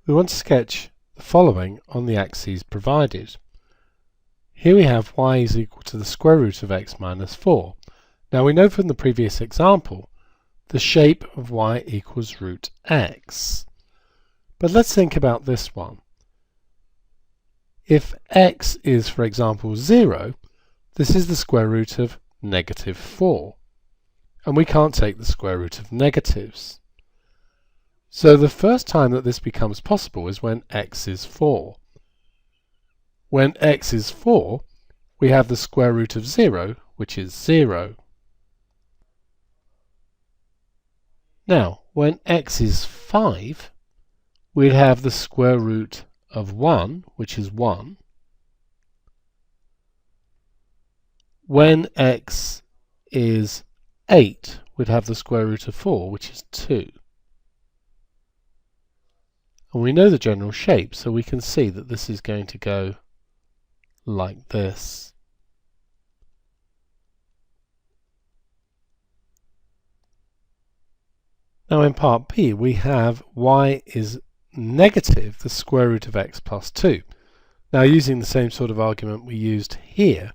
we want to sketch the following on the axes provided. Here we have y is equal to the square root of x minus 4. Now we know from the previous example the shape of y equals root x. But let's think about this one. If x is, for example, 0, this is the square root of negative 4. And we can't take the square root of negatives. So the first time that this becomes possible is when x is 4. When x is 4, we have the square root of 0, which is 0. Now, when x is 5, we'd have the square root of 1, which is 1. When x is 8, we'd have the square root of 4, which is 2. And we know the general shape, so we can see that this is going to go like this. Now in part B we have y is negative the square root of x plus 2. Now using the same sort of argument we used here,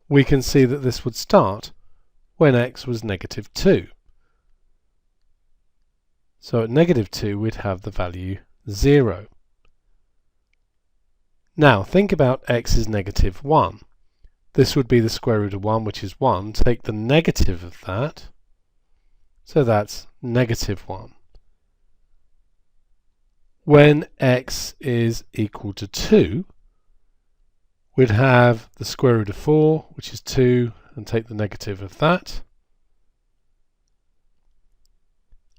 we can see that this would start when x was negative 2. So at negative 2 we'd have the value 0. Now think about x is negative 1. This would be the square root of 1, which is 1. Take the negative of that, so that's negative 1. When x is equal to 2, we'd have the square root of 4, which is 2, and take the negative of that.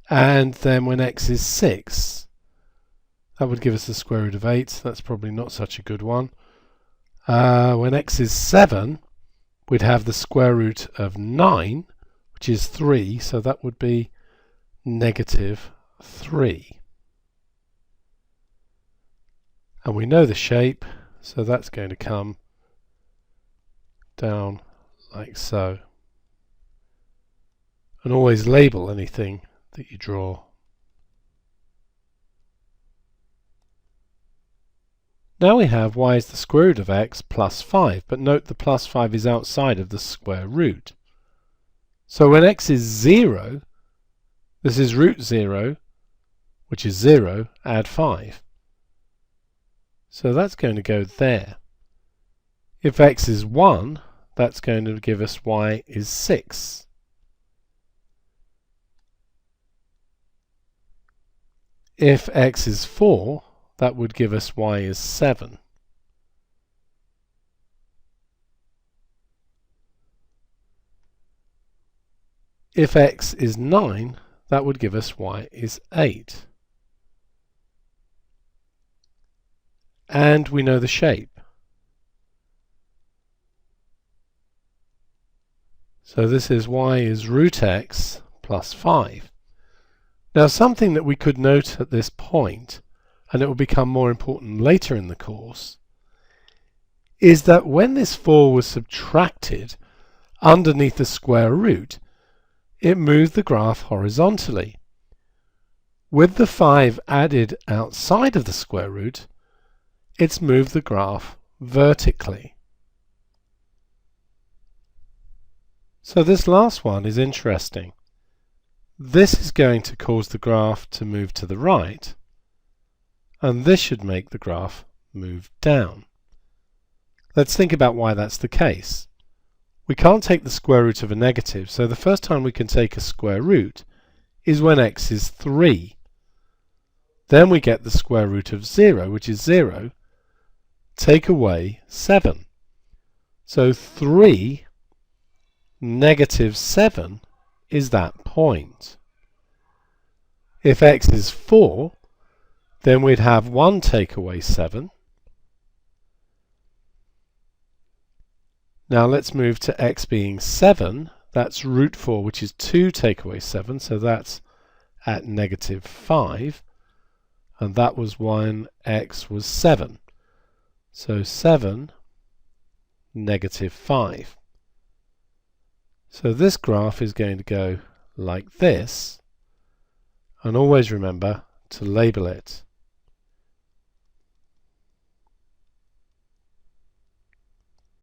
And then when x is 6, that would give us the square root of 8. That's probably not such a good one. When x is 7, we'd have the square root of 9, which is 3, so that would be negative 3. And we know the shape, so that's going to come down like so. And always label anything that you draw. Now we have y is the square root of x plus 5, but note the plus 5 is outside of the square root. So when x is 0, this is root 0, which is 0, add 5. So that's going to go there. If x is 1, that's going to give us y is 6. If x is 4, that would give us y is 7. If x is 9, that would give us y is 8. And we know the shape. So this is y is root x plus 5. Now something that we could note at this point, and it will become more important later in the course, is that when this 4 was subtracted underneath the square root, it moved the graph horizontally. With the 5 added outside of the square root, it's moved the graph vertically. So this last one is interesting. This is going to cause the graph to move to the right, and this should make the graph move down. Let's think about why that's the case. We can't take the square root of a negative, so the first time we can take a square root is when x is 3. Then we get the square root of 0, which is 0. Take away 7. So 3 negative 7 is that point. If x is 4, then we'd have 1 take away 7. Now let's move to x being 7. That's root 4, which is 2 take away 7, so that's at negative 5. And that was when x was 7. So 7, negative 5. So this graph is going to go like this, and always remember to label it.